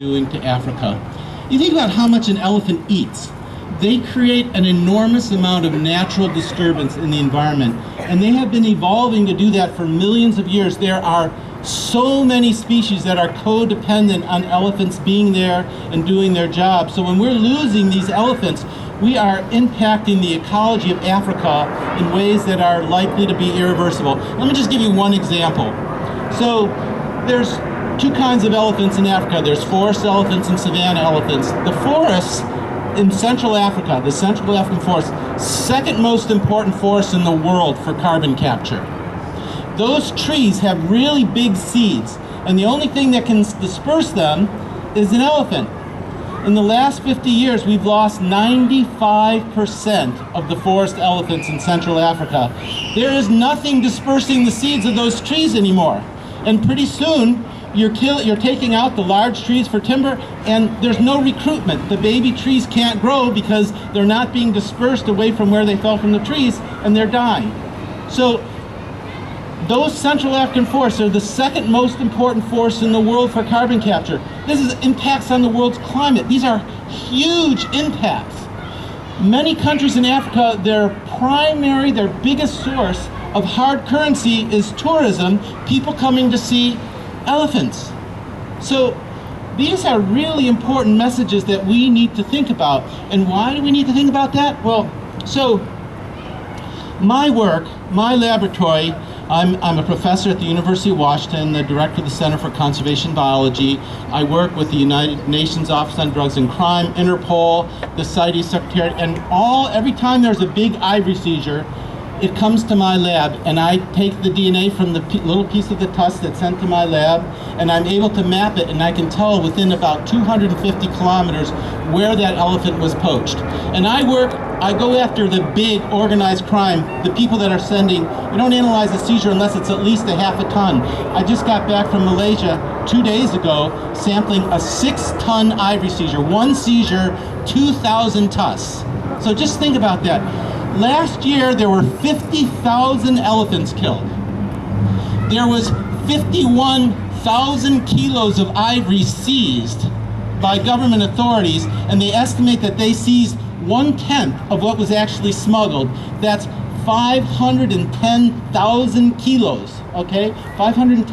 doing to Africa. You think about how much an elephant eats. They create an enormous amount of natural disturbance in the environment, and they have been evolving to do that for millions of years. There are so many species that are codependent on elephants being there and doing their job. So when we're losing these elephants, we are impacting the ecology of Africa in ways that are likely to be irreversible. Let me just give you one example. So there's two kinds of elephants in Africa. There's forest elephants and savanna elephants. The forests in Central Africa, the Central African forest, second most important forest in the world for carbon capture. Those trees have really big seeds, and the only thing that can disperse them is an elephant. In the last 50 years, we've lost 95% of the forest elephants in Central Africa. There is nothing dispersing the seeds of those trees anymore. And pretty soon, you're taking out the large trees for timber, and there's no recruitment. The baby trees can't grow because they're not being dispersed away from where they fell from the trees, and they're dying. So those Central African forests are the second most important forest in the world for carbon capture. This is impacts on the world's climate. These are huge impacts. Many countries in Africa, their biggest source of hard currency is tourism, people coming to see elephants. So these are really important messages that we need to think about. And why do we need to think about that? Well, so my work, my laboratory, I'm a professor at the University of Washington, the director of the Center for Conservation Biology. I work with the United Nations Office on Drugs and Crime, Interpol, the CITES Secretariat, and every time there's a big ivory seizure, it comes to my lab, and I take the DNA from the little piece of the tusk that's sent to my lab, and I'm able to map it, and I can tell within about 250 kilometers where that elephant was poached. And I go after the big organized crime, the people that are sending. We don't analyze a seizure unless it's at least a half a ton. I just got back from Malaysia 2 days ago sampling a 6-ton ivory seizure. One seizure, 2,000 tusks. So just think about that. Last year, there were 50,000 elephants killed. There was 51,000 kilos of ivory seized by government authorities, and they estimate that they seized 1/10 of what was actually smuggled. That's 510,000 kilos, okay? 510.